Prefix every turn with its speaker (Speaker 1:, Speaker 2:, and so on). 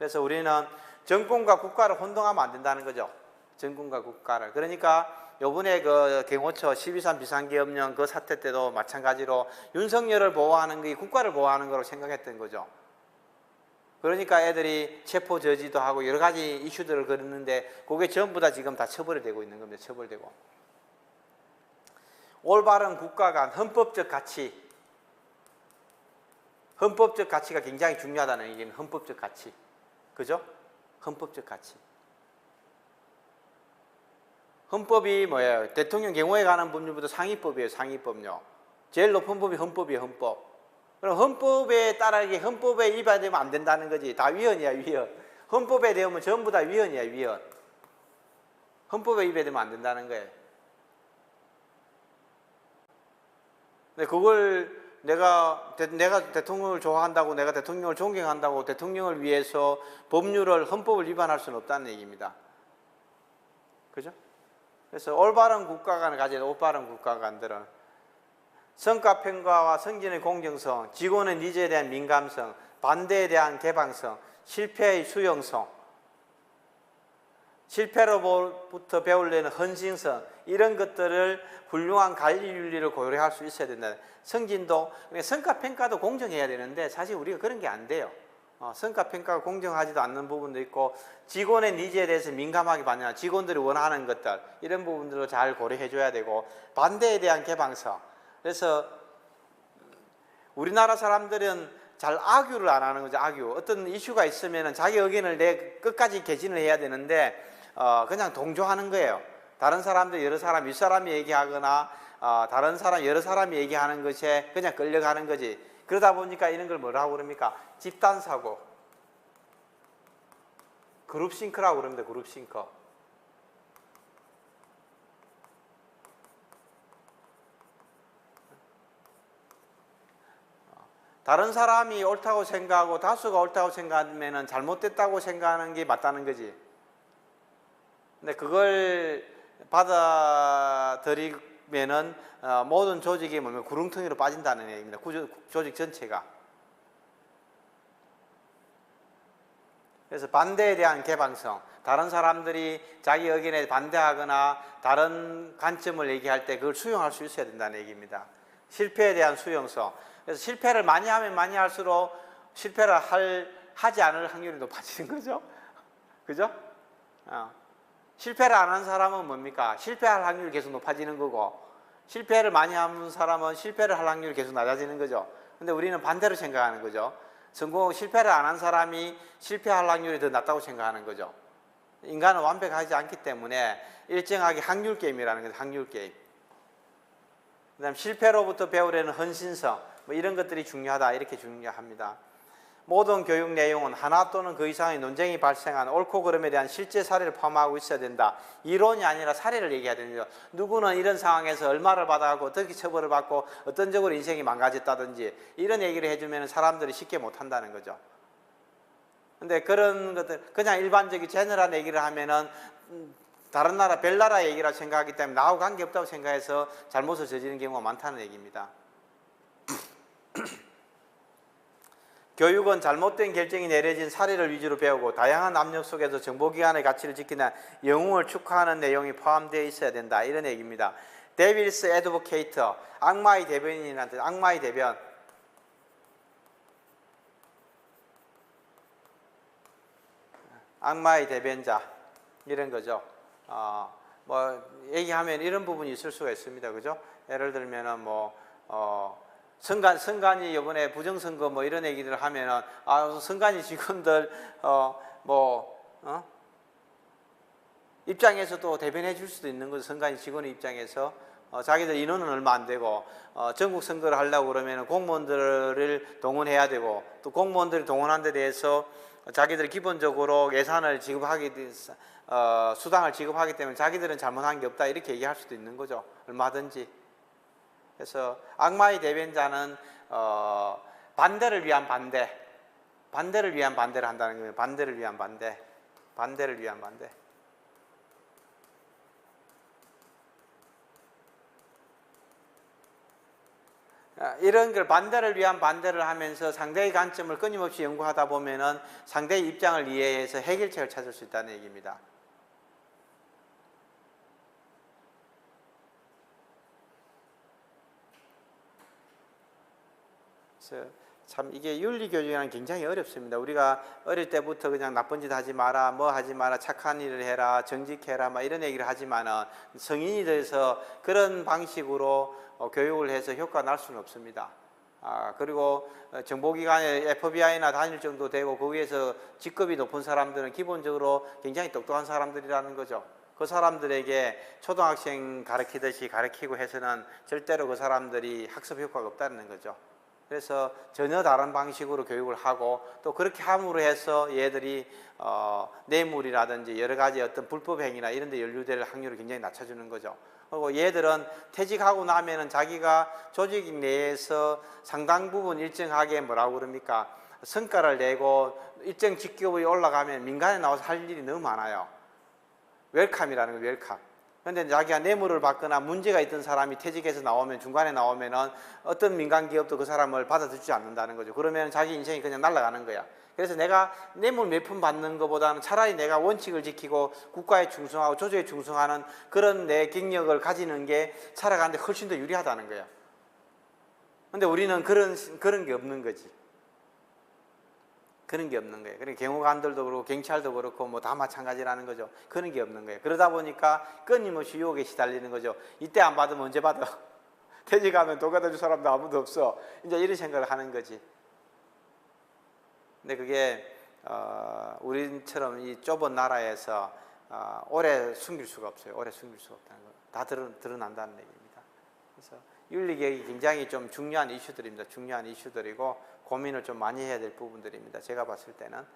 Speaker 1: 그래서 우리는 정권과 국가를 혼동하면 안 된다는 거죠. 정권과 국가를. 그러니까 요번에 그 경호처 12.3 비상계엄령 그 사태 때도 마찬가지로 윤석열을 보호하는 게 국가를 보호하는 거로 생각했던 거죠. 그러니까 애들이 체포 저지도 하고 여러 가지 이슈들을 걸었는데 그게 전부 다 지금 다 처벌이 되고 있는 겁니다. 처벌되고. 올바른 국가 간 헌법적 가치. 헌법적 가치가 굉장히 중요하다는 얘기는 헌법적 가치. 그죠? 헌법적 가치. 헌법이 뭐예요? 대통령 경호에 관한 법률부터 상위법이에요. 상위법요. 제일 높은 법이 헌법이에요. 헌법. 그럼 헌법에 따르게 헌법에 위반되면 안 된다는 거지. 다 위헌이야. 위헌. 헌법에 대하면 전부 다 위헌이야. 위헌. 헌법에 위반되면 안 된다는 거예요. 근데 그걸 내가 대통령을 좋아한다고, 내가 대통령을 존경한다고 대통령을 위해서 법률을, 헌법을 위반할 수는 없다는 얘기입니다. 그죠? 그래서 올바른 국가관을 가진 올바른 국가관들은 성과평가와 승진의 공정성, 직원의 니즈에 대한 민감성, 반대에 대한 개방성, 실패의 수용성, 실패로부터 배우려는 헌신성, 이런 것들을 훌륭한 관리 윤리를 고려할 수 있어야 된다. 승진도, 성과평가도 공정해야 되는데 사실 우리가 그런 게 안 돼요. 성과평가가 공정하지도 않는 부분도 있고, 직원의 니즈에 대해서 민감하게 반영하는, 직원들이 원하는 것들, 이런 부분들을 잘 고려해 줘야 되고, 반대에 대한 개방성. 그래서 우리나라 사람들은 잘 악유를 안 하는 거죠. 악유. 어떤 이슈가 있으면 자기 의견을 끝까지 개진을 해야 되는데 그냥 동조하는 거예요. 다른 사람들, 여러 사람, 윗사람이 얘기하거나 다른 사람, 여러 사람이 얘기하는 것에 그냥 끌려가는 거지. 그러다 보니까 이런 걸 뭐라고 그럽니까? 집단사고. 그룹싱크라고 그럽니다. 그룹싱크. 다른 사람이 옳다고 생각하고 다수가 옳다고 생각하면 잘못됐다고 생각하는 게 맞다는 거지. 근데 그걸 받아들이면은 모든 조직이 뭐면 구렁텅이로 빠진다는 얘기입니다. 조직 전체가. 그래서 반대에 대한 개방성. 다른 사람들이 자기 의견에 반대하거나 다른 관점을 얘기할 때 그걸 수용할 수 있어야 된다는 얘기입니다. 실패에 대한 수용성. 그래서 실패를 많이 하면 많이 할수록 실패를 하지 않을 확률이 높아지는 거죠. 그죠? 실패를 안 한 사람은 뭡니까? 실패할 확률이 계속 높아지는 거고, 실패를 많이 하는 사람은 실패를 할 확률이 계속 낮아지는 거죠. 근데 우리는 반대로 생각하는 거죠. 실패를 안 한 사람이 실패할 확률이 더 낮다고 생각하는 거죠. 인간은 완벽하지 않기 때문에 일정하게 확률 게임이라는 거죠. 확률 게임. 그 다음 실패로부터 배우려는 헌신성, 뭐 이런 것들이 중요하다, 이렇게 중요합니다. 모든 교육 내용은 하나 또는 그 이상의 논쟁이 발생한 옳고 그름에 대한 실제 사례를 포함하고 있어야 된다. 이론이 아니라 사례를 얘기해야 됩니다. 누구는 이런 상황에서 얼마를 받아가고 어떻게 처벌을 받고 어떤 적으로 인생이 망가졌다든지 이런 얘기를 해주면 사람들이 쉽게 못한다는 거죠. 근데 그런 것들 그냥 일반적인 제너럴한 얘기를 하면은 다른 나라, 별나라 얘기라 생각하기 때문에 나하고 관계없다고 생각해서 잘못을 저지르는 경우가 많다는 얘기입니다. 교육은 잘못된 결정이 내려진 사례를 위주로 배우고 다양한 압력 속에서 정보기관의 가치를 지키는 영웅을 축하하는 내용이 포함되어 있어야 된다. 이런 얘기입니다. 데빌스 애드보케이터, 악마의 대변인이라는 뜻, 악마의 대변. 악마의 대변자, 이런 거죠. 뭐 얘기하면 이런 부분이 있을 수가 있습니다. 그죠? 예를 들면은 선관위 이번에 부정선거 뭐 이런 얘기를 하면은 선관위 직원들 입장에서도 대변해 줄 수도 있는 거죠. 선관위 직원의 입장에서 자기들 인원은 얼마 안 되고 전국 선거를 하려고 그러면 공무원들을 동원해야 되고 또 공무원들이 동원한 데 대해서 자기들이 기본적으로 예산을 지급하기 수당을 지급하기 때문에 자기들은 잘못한 게 없다 이렇게 얘기할 수도 있는 거죠. 얼마든지. 그래서 악마의 대변자는 반대를 위한 반대, 반대를 위한 반대를 한다는 거예요. 반대를 위한 반대, 반대를 위한 반대. 이런 걸 반대를 위한 반대를 하면서 상대의 관점을 끊임없이 연구하다 보면은 상대의 입장을 이해해서 해결책을 찾을 수 있다는 얘기입니다. 그래서 참 이게 윤리교육이라는 굉장히 어렵습니다. 우리가 어릴 때부터 그냥 나쁜 짓 하지 마라, 뭐 하지 마라, 착한 일을 해라, 정직해라, 막 이런 얘기를 하지만은 성인이 돼서 그런 방식으로 교육을 해서 효과가 날 수는 없습니다. 그리고 정보기관에 FBI나 다닐 정도 되고 거기에서 직급이 높은 사람들은 기본적으로 굉장히 똑똑한 사람들이라는 거죠. 그 사람들에게 초등학생 가르치듯이 가르치고 해서는 절대로 그 사람들이 학습 효과가 없다는 거죠. 그래서 전혀 다른 방식으로 교육을 하고 또 그렇게 함으로 해서 얘들이 뇌물이라든지 여러 가지 어떤 불법 행위나 이런 데 연루될 확률을 굉장히 낮춰주는 거죠. 그리고 얘들은 퇴직하고 나면은 자기가 조직 내에서 상당 부분 일정하게 뭐라고 그럽니까? 성과를 내고 일정 직급이 올라가면 민간에 나와서 할 일이 너무 많아요. 웰컴이라는 거, 웰컴. 그런데 자기가 뇌물을 받거나 문제가 있던 사람이 퇴직해서 나오면 중간에 나오면은 어떤 민간 기업도 그 사람을 받아주지 않는다는 거죠. 그러면 자기 인생이 그냥 날아가는 거야. 그래서 내가 뇌물 몇 푼 받는 것보다는 차라리 내가 원칙을 지키고 국가에 충성하고 조직에 충성하는 그런 내 경력을 가지는 게 살아가는데 훨씬 더 유리하다는 거야. 근데 우리는 그런 게 없는 거지. 그런 게 없는 거예요. 그러니까 경호관들도 그렇고 경찰도 그렇고 뭐 다 마찬가지라는 거죠. 그런 게 없는 거예요. 그러다 보니까 끊임없이 유혹에 시달리는 거죠. 이때 안 받으면 언제 받아? 퇴직하면 돈 갖다 줄 사람도 아무도 없어. 이제 이런 생각을 하는 거지. 근데 그게 우리처럼 이 좁은 나라에서 오래 숨길 수가 없어요. 오래 숨길 수가 없다는 거. 다 드러난다는 얘기입니다. 그래서 윤리개혁이 굉장히 좀 중요한 이슈들입니다. 중요한 이슈들이고 고민을 좀 많이 해야 될 부분들입니다. 제가 봤을 때는.